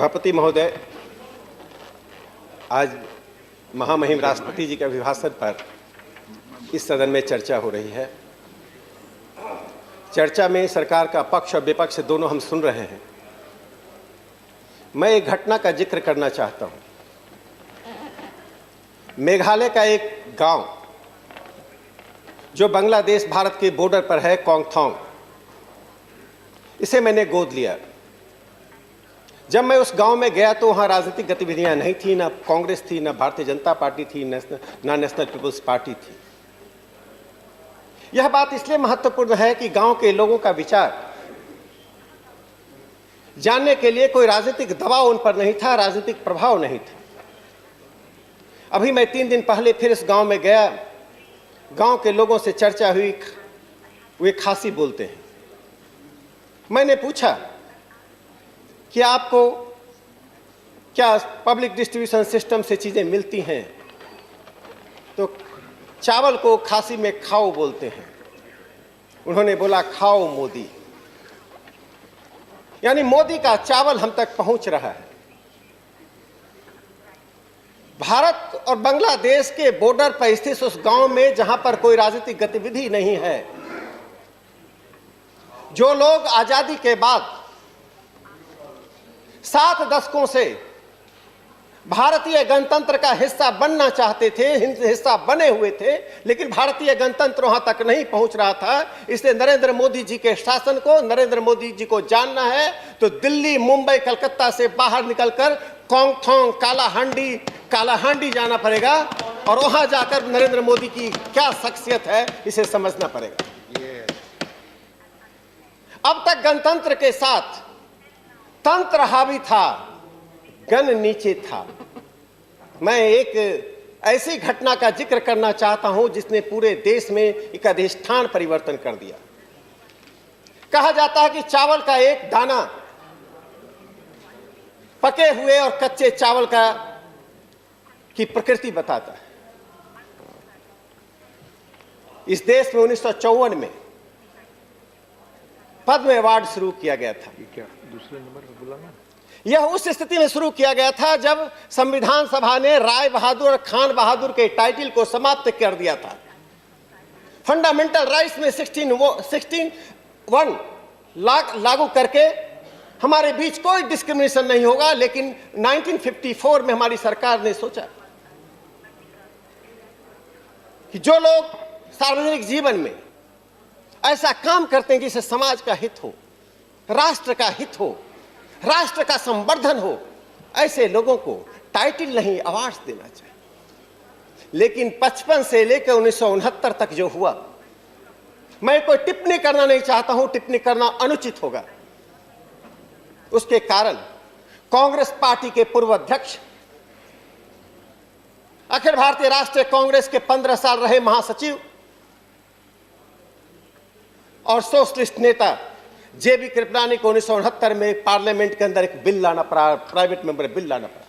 सभापति महोदय, आज महामहिम राष्ट्रपति जी के अभिभाषण पर इस सदन में चर्चा हो रही है। चर्चा में सरकार का पक्ष और विपक्ष दोनों हम सुन रहे हैं। मैं एक घटना का जिक्र करना चाहता हूं। मेघालय का एक गांव जो बांग्लादेश भारत के बॉर्डर पर है, कोंगथोंग, इसे मैंने गोद लिया। जब मैं उस गांव में गया तो वहां राजनीतिक गतिविधियां नहीं थी, ना कांग्रेस थी, ना भारतीय जनता पार्टी थी, ना नेशनल पीपुल्स पार्टी थी। यह बात इसलिए महत्वपूर्ण है कि गांव के लोगों का विचार जानने के लिए कोई राजनीतिक दबाव उन पर नहीं था, राजनीतिक प्रभाव नहीं था। अभी मैं 3 दिन पहले फिर इस गांव में गया। गांव के लोगों से चर्चा हुई, वे खासी बोलते हैं। मैंने पूछा कि आपको क्या पब्लिक डिस्ट्रीब्यूशन सिस्टम से चीज़ें मिलती हैं? तो चावल को खासी में खाओ बोलते हैं। उन्होंने बोला, खाओ मोदी, यानी मोदी का चावल हम तक पहुंच रहा है। भारत और बांग्लादेश के बॉर्डर पर स्थित उस गांव में जहां पर कोई राजनीतिक गतिविधि नहीं है, जो लोग आजादी के बाद 7 दशकों से भारतीय गणतंत्र का हिस्सा बनना चाहते थे, हिस्सा बने हुए थे, लेकिन भारतीय गणतंत्र वहां तक नहीं पहुंच रहा था। इसलिए नरेंद्र मोदी जी के शासन को, नरेंद्र मोदी जी को जानना है तो दिल्ली, मुंबई, कलकत्ता से बाहर निकलकर कोंगथोंग, कालाहांडी जाना पड़ेगा और वहां जाकर नरेंद्र मोदी की क्या शख्सियत है इसे समझना पड़ेगा। अब तक गणतंत्र के साथ तंत्र हावी था, गण नीचे था। मैं एक ऐसी घटना का जिक्र करना चाहता हूं जिसने पूरे देश में एक अधिष्ठान परिवर्तन कर दिया। कहा जाता है कि चावल का एक दाना पके हुए और कच्चे चावल की प्रकृति बताता है। इस देश में 1954 में पद्म अवार्ड शुरू किया गया था। क्या दूसरे नंबर पर बुलाना? यह उस स्थिति में शुरू किया गया था जब संविधान सभा ने राय बहादुर और खान बहादुर के टाइटल को समाप्त कर दिया था। फंडामेंटल राइट्स में 16(1) लागू करके हमारे बीच कोई डिस्क्रिमिनेशन नहीं होगा। लेकिन 1954 में हमारी सरकार ने सोचा कि जो लोग सार्वजनिक जीवन में ऐसा काम करते हैं जिससे समाज का हित हो, राष्ट्र का हित हो, राष्ट्र का संवर्धन हो, ऐसे लोगों को टाइटल नहीं, अवार्ड देना चाहिए। लेकिन 55 से लेकर 1969 तक जो हुआ, मैं कोई टिप्पणी करना नहीं चाहता हूं, टिप्पणी करना अनुचित होगा। उसके कारण कांग्रेस पार्टी के पूर्व अध्यक्ष, अखिल भारतीय राष्ट्रीय कांग्रेस के 15 साल रहे महासचिव और सोशलिस्ट नेता जेबी कृपलानी को 1969 में पार्लियामेंट के अंदर एक बिल लाना पड़ा, प्राइवेट मेंबर बिल लाना पड़ा,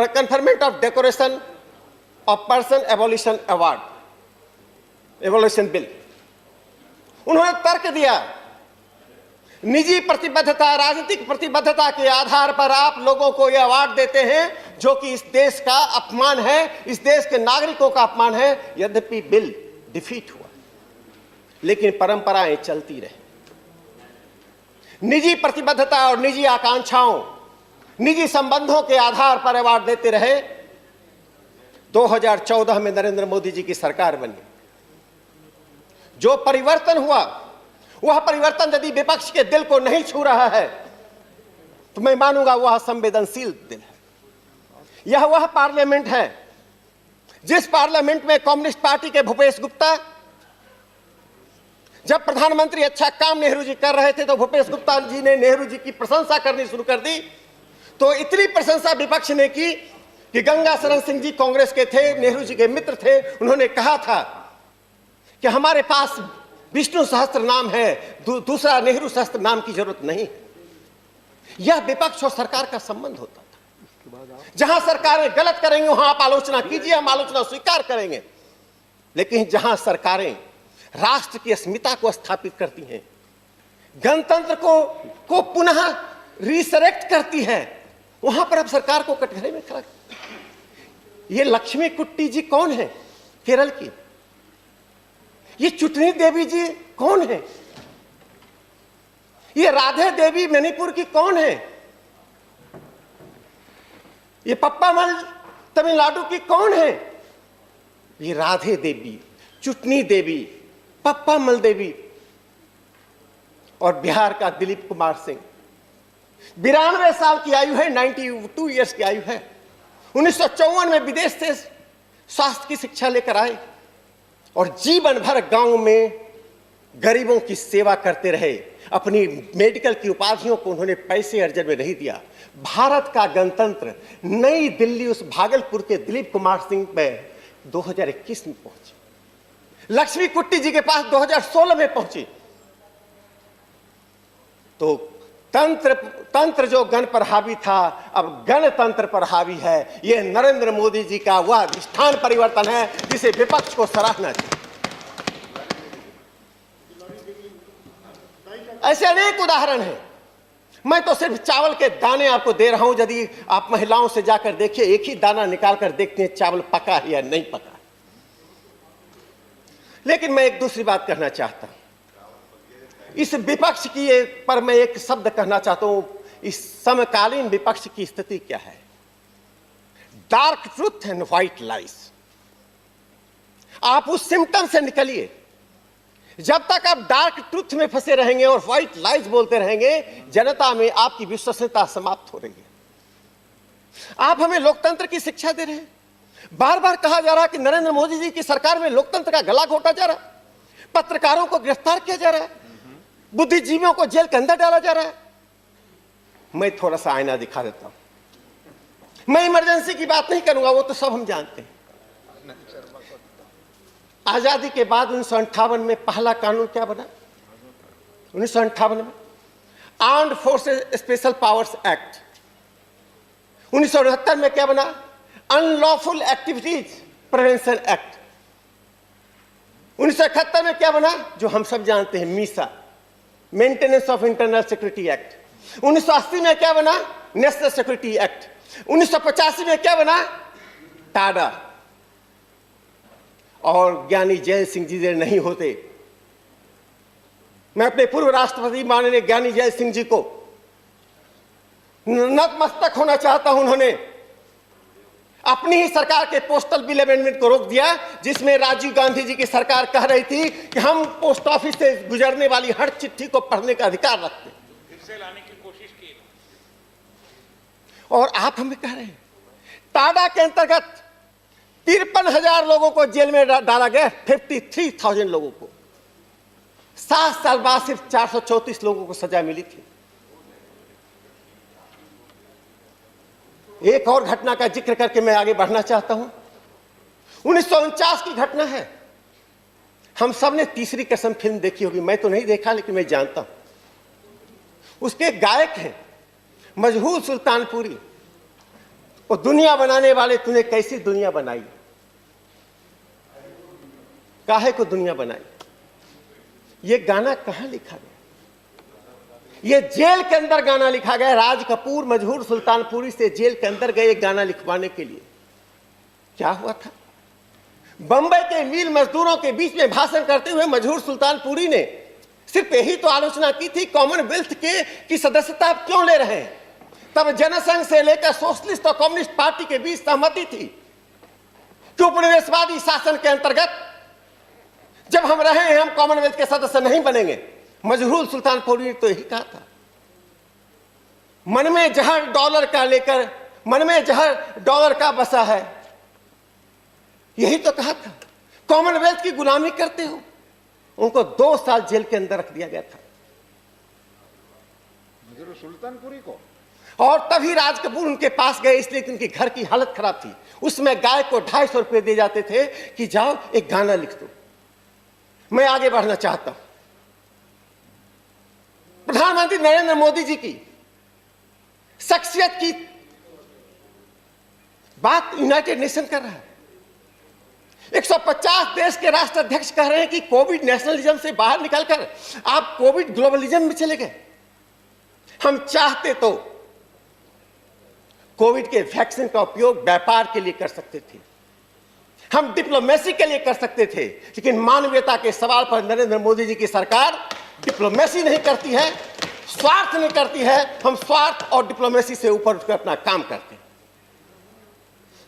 conferment of decoration of person abolition award, abolition bill. उन्होंने तर्क दिया, निजी प्रतिबद्धता, राजनीतिक प्रतिबद्धता के आधार पर आप लोगों को यह अवार्ड देते हैं जो कि इस देश का अपमान है, इस देश के नागरिकों का अपमान है। यद्यपि बिल डिफीट हुआ, लेकिन परंपराएं चलती रही। निजी प्रतिबद्धता और निजी आकांक्षाओं, निजी संबंधों के आधार पर अवार्ड देते रहे। 2014 में नरेंद्र मोदी जी की सरकार बनी। जो परिवर्तन हुआ, वह परिवर्तन यदि विपक्ष के दिल को नहीं छू रहा है तो मैं मानूंगा वह संवेदनशील दिल है। यह वह पार्लियामेंट है जिस पार्लियामेंट में कम्युनिस्ट पार्टी के भूपेश गुप्ता, जब प्रधानमंत्री अच्छा काम नेहरू जी कर रहे थे तो भूपेश गुप्ता जी ने नेहरू जी की प्रशंसा करनी शुरू कर दी। तो इतनी प्रशंसा विपक्ष ने की कि गंगा शरण सिंह जी कांग्रेस के थे, नेहरू जी के मित्र थे। उन्होंने कहा था कि हमारे पास विष्णु सहस्त्र नाम है, दूसरा नेहरू सहस्त्र नाम की जरूरत नहीं। यह विपक्ष और सरकार का संबंध होता था। जहां सरकारें गलत करेंगे वहां आप आलोचना कीजिए, हम आलोचना स्वीकार करेंगे। लेकिन जहां सरकारें राष्ट्र की अस्मिता को स्थापित करती हैं, गणतंत्र को पुनः रिसरेक्ट करती है, वहां पर अब सरकार को कटघरे में खड़ा। ये लक्ष्मी कुट्टी जी कौन है केरल की? ये चुटनी देवी जी कौन है? ये राधे देवी मणिपुर की कौन है? ये पप्पामल तमिलनाडु की कौन है? ये राधे देवी, चुटनी देवी, पप्पामल देवी और बिहार का दिलीप कुमार सिंह। 92 साल की आयु है, 92 ईयर्स की आयु है। 1954 में विदेश से स्वास्थ्य की शिक्षा लेकर आए और जीवन भर गांव में गरीबों की सेवा करते रहे। अपनी मेडिकल की उपाधियों को उन्होंने पैसे अर्जन में नहीं दिया। भारत का गणतंत्र नई दिल्ली उस भागलपुर के दिलीप कुमार सिंह में 2021 में पहुंचे। लक्ष्मी कुट्टी जी के पास 2016 में पहुंची। तो तंत्र जो गण पर हावी था, अब गणतंत्र पर हावी है। यह नरेंद्र मोदी जी का वह अधिष्ठान परिवर्तन है जिसे विपक्ष को सराहना चाहिए। ऐसे अनेक उदाहरण हैं। मैं तो सिर्फ चावल के दाने आपको दे रहा हूं। यदि आप महिलाओं से जाकर देखिए, एक ही दाना निकाल कर देखते हैं चावल पका है या नहीं पका। लेकिन मैं एक दूसरी बात कहना चाहता हूं। इस विपक्ष की पर मैं एक शब्द कहना चाहता हूं। इस समकालीन विपक्ष की स्थिति क्या है? Dark truth and white lies. आप उस सिम्टम से निकलिए। जब तक आप डार्क ट्रूथ में फंसे रहेंगे और व्हाइट लाइज बोलते रहेंगे, जनता में आपकी विश्वसनीयता समाप्त हो रही है। आप हमें लोकतंत्र की शिक्षा दे रहे हैं। बार बार कहा जा रहा है कि नरेंद्र मोदी जी की सरकार में लोकतंत्र का गला घोटा जा रहा है, पत्रकारों को गिरफ्तार किया जा रहा है, बुद्धिजीवियों को जेल के अंदर डाला जा रहा है। मैं थोड़ा सा आईना दिखा देता हूं। मैं इमरजेंसी की बात नहीं करूंगा, वो तो सब हम जानते हैं। आजादी के बाद 1958 में पहला कानून क्या बना? 1958 में armed forces special powers act. 1969 में क्या बना? Unlawful activities prevention act. 1971 में क्या बना? जो हम सब जानते हैं, Misa, maintenance of internal security act. 1980 में क्या बना? National security act. 1985 में क्या बना? टाडा। और ज्ञानी जैल सिंह जी नहीं होते, मैं अपने पूर्व राष्ट्रपति माननीय ज्ञानी जैल सिंह जी को नतमस्तक होना चाहता हूं। उन्होंने अपनी ही सरकार के पोस्टल बिल अमेंडमेंट को रोक दिया, जिसमें राजीव गांधी जी की सरकार कह रही थी कि हम पोस्ट ऑफिस से गुजरने वाली हर चिट्ठी को पढ़ने का अधिकार रखते हैं। फिर से लाने की कोशिश की और आप हमें कह रहे हैं टाडा के अंतर्गत 53,000 लोगों को जेल में डाला गया, 53,000 लोगों को। 7 साल बाद सिर्फ 434 लोगों को सजा मिली थी। एक और घटना का जिक्र करके मैं आगे बढ़ना चाहता हूं। 1949 की घटना है। हम सब ने तीसरी कसम फिल्म देखी होगी, मैं तो नहीं देखा लेकिन मैं जानता हूं। उसके गायक हैं मजहूर सुल्तानपुरी। वो दुनिया बनाने वाले, तूने कैसी दुनिया बनाई, काहे को दुनिया बनाई। ये गाना कहां लिखा गया? ये जेल के अंदर गाना लिखा गया। राज कपूर मजहूर सुल्तानपुरी से जेल के अंदर गए गाना लिखवाने के लिए। क्या हुआ था? बंबई के मिल मजदूरों के बीच में भाषण करते हुए मजहूर सुल्तानपुरी ने सिर्फ यही तो आलोचना की थी, कॉमनवेल्थ के की सदस्यता आप क्यों ले रहे हैं। तब जनसंघ से लेकर सोशलिस्ट और कम्युनिस्ट पार्टी के बीच सहमति थी कि उपनिवेशवादी शासन के अंतर्गत जब हम रहे हैं, हम कॉमनवेल्थ के सदस्य नहीं बनेंगे। मजहूर सुल्तानपुरी ने तो यही कहा था। मन में जहर डॉलर का लेकर, मन में जहर डॉलर का बसा है, यही तो कहा था। कॉमनवेल्थ की गुलामी करते हो। उनको 2 साल जेल के अंदर रख दिया गया था मजहूर सुल्तानपुरी को। और तभी राज कपूर उनके पास गए, इसलिए कि उनके घर की हालत खराब थी। उसमें गाय को 250 रुपए दिए जाते थे कि जाओ एक गाना लिख दो। मैं आगे बढ़ना चाहता हूं। प्रधानमंत्री नरेंद्र मोदी जी की शख्सियत की बात यूनाइटेड नेशन कर रहा है। 150 देश के राष्ट्राध्यक्ष कह रहे हैं कि कोविड नेशनलिज्म से बाहर निकलकर आप कोविड ग्लोबलिज्म में चले गए। हम चाहते तो कोविड के वैक्सीन का उपयोग व्यापार के लिए कर सकते थे, हम डिप्लोमेसी के लिए कर सकते थे, लेकिन मानवीयता के सवाल पर नरेंद्र मोदी जी की सरकार डिप्लोमेसी नहीं करती है, स्वार्थ नहीं करती है। हम स्वार्थ और डिप्लोमेसी से ऊपर उठकर अपना काम करते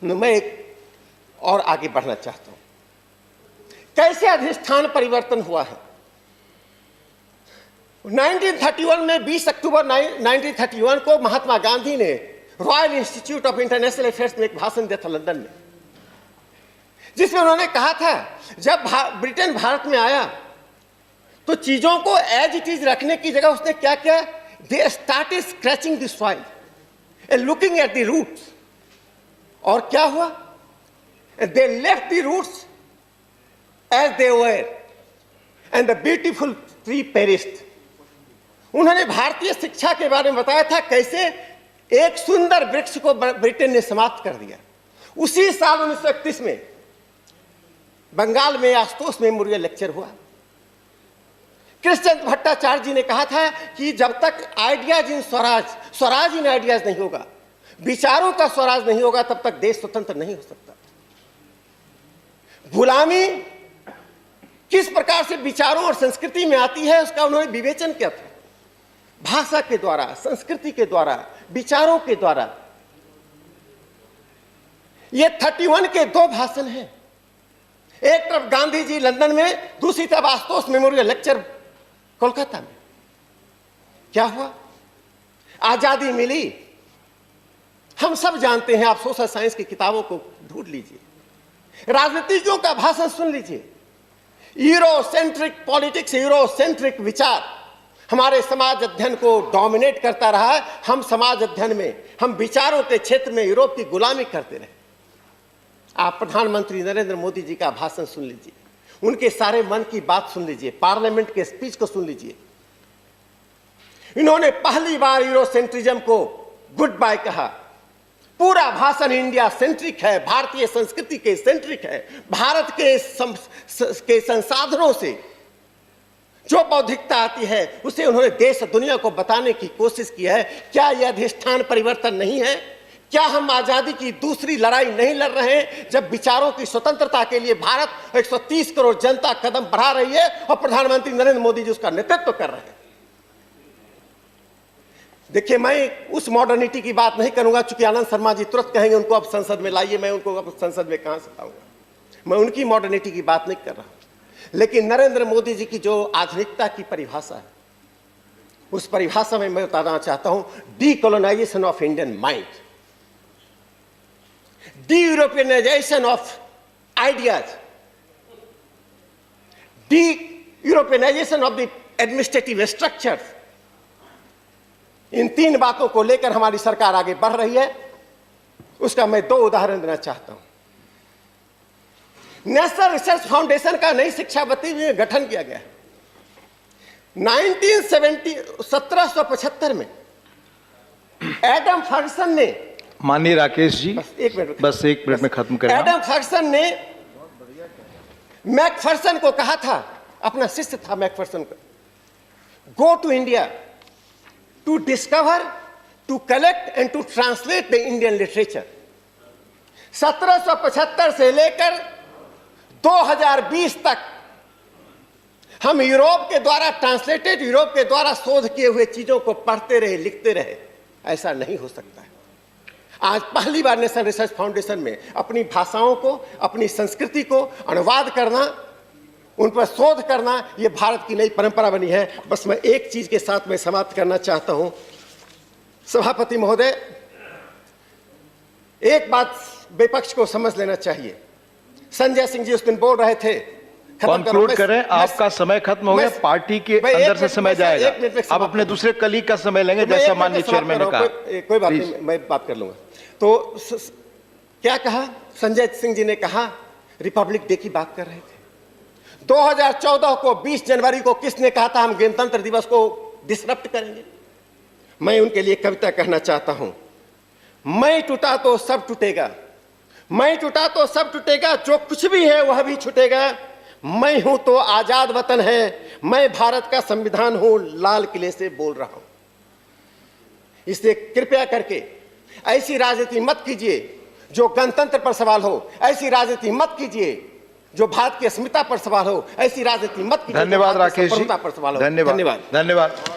हैं। मैं एक और आगे बढ़ना चाहता हूं। कैसे अधिष्ठान परिवर्तन हुआ है? 1931 में 20 अक्टूबर 1931 को महात्मा गांधी ने royal institute of international affairs में एक भाषण दिया था लंदन में, जिसमें उन्होंने कहा था जब ब्रिटेन भारत में आया तो चीजों को एज इट इज रखने की जगह उसने क्या किया? They started scratching the soil and looking at the roots. और क्या हुआ? They left the roots as they were and the beautiful tree perished. उन्होंने भारतीय शिक्षा के बारे में बताया था कैसे एक सुंदर वृक्ष को ब्रिटेन ने समाप्त कर दिया। उसी साल 1931 में बंगाल में आशुतोष मेमोरियल लेक्चर हुआ। कृष्णचंद्र भट्टाचार्य जी ने कहा था कि जब तक ideas in Swaraj, Swaraj in ideas नहीं होगा, विचारों का स्वराज नहीं होगा, तब तक देश स्वतंत्र नहीं हो सकता। गुलामी किस प्रकार से विचारों और संस्कृति में आती है उसका उन्होंने विवेचन किया था, भाषा के द्वारा, संस्कृति के द्वारा, विचारों के द्वारा। ये 31 के दो भाषण हैं, एक तरफ गांधी जी लंदन में, दूसरी तरफ आशुतोष मेमोरियल लेक्चर कोलकाता में। क्या हुआ? आजादी मिली, हम सब जानते हैं। आप सोशल साइंस की किताबों को ढूंढ लीजिए, राजनीतिज्ञों का भाषण सुन लीजिए। यूरोसेंट्रिक पॉलिटिक्स, यूरोसेंट्रिक विचार हमारे समाज अध्ययन को डोमिनेट करता रहा है। हम समाज अध्ययन में, हम विचारों के क्षेत्र में यूरोप की गुलामी करते रहे। आप प्रधानमंत्री नरेंद्र मोदी जी का भाषण सुन लीजिए, उनके सारे मन की बात सुन लीजिए, पार्लियामेंट के स्पीच को सुन लीजिए। इन्होंने पहली बार यूरोसेंट्रिज्म को गुड बाय कहा। पूरा भाषण इंडिया सेंट्रिक है, भारतीय संस्कृति के सेंट्रिक है। भारत के संसाधनों से जो बौद्धिकता आती है उसे उन्होंने देश दुनिया को बताने की कोशिश की है। क्या यह अधिष्ठान परिवर्तन नहीं है? क्या हम आजादी की दूसरी लड़ाई नहीं लड़ रहे हैं जब विचारों की स्वतंत्रता के लिए भारत 130 करोड़ जनता कदम बढ़ा रही है और प्रधानमंत्री नरेंद्र मोदी जी उसका नेतृत्व कर रहे हैं? देखिए, मैं उस मॉडर्निटी की बात नहीं करूंगा, चूंकि आनंद शर्मा जी तुरंत कहेंगे उनको अब संसद में लाइए। मैं उनको अब संसद में कहां से लाऊंगा? मैं उनकी मॉडर्निटी की बात नहीं कर रहा, लेकिन नरेंद्र मोदी जी की जो आधुनिकता की परिभाषा है, उस परिभाषा में मैं बताना चाहता हूं decolonisation of Indian mind, de-Europeanization of ideas, de-Europeanization of the administrative structures। इन तीन बातों को लेकर हमारी सरकार आगे बढ़ रही है। उसका मैं दो उदाहरण देना चाहता हूं। नेशनल रिसर्च फाउंडेशन का नई शिक्षा नीति में गठन किया गया है। 1775 में एडम फर्गसन ने, माननीय राकेश जी बस एक मिनट में खत्म करें। एडम फर्गसन ने मैकफर्सन को कहा था, अपना शिष्य था मैकफर्सन का, go to India to discover, to collect and to translate the Indian literature. 1775 से लेकर 2020 तक हम यूरोप के द्वारा ट्रांसलेटेड, यूरोप के द्वारा शोध किए हुए चीजों को पढ़ते रहे, लिखते रहे। ऐसा नहीं हो सकता है। आज पहली बार नेशनल रिसर्च फाउंडेशन में अपनी भाषाओं को, अपनी संस्कृति को अनुवाद करना, उन पर शोध करना, यह भारत की नई परंपरा बनी है। बस मैं एक चीज के साथ मैं समाप्त करना चाहता हूं। सभापति महोदय, एक बात विपक्ष को समझ लेना चाहिए। संजय सिंह जी उस दिन बोल रहे थे, कंक्लूड करें, आपका समय खत्म हो गया, पार्टी के अंदर से समय जाएगा। आप अपने दूसरे कलीग का समय लेंगे, जैसा माननीय चेयरमैन ने कहा। कोई बात नहीं, मैं बात कर लूंगा। तो क्या कहा संजय सिंह जी ने? कहा रिपब्लिक डे की बात कर रहे थे। 2014 को 20 जनवरी को किसने कहा था हम गणतंत्र दिवस को डिसरप्ट करेंगे? मैं उनके लिए कविता कहना चाहता हूं। मैं टूटा तो सब टूटेगा, मैं टूटा तो सब टूटेगा, जो कुछ भी है वह भी छूटेगा। मैं हूं तो आजाद वतन है, मैं भारत का संविधान हूं, लाल किले से बोल रहा हूं। इसलिए कृपया करके ऐसी राजनीति मत कीजिए जो गणतंत्र पर सवाल हो, ऐसी राजनीति मत कीजिए जो भारत की अस्मिता पर सवाल हो, ऐसी राजनीति मत कीजिए। धन्यवाद राकेश जी, पर सवाल हो। धन्यवाद।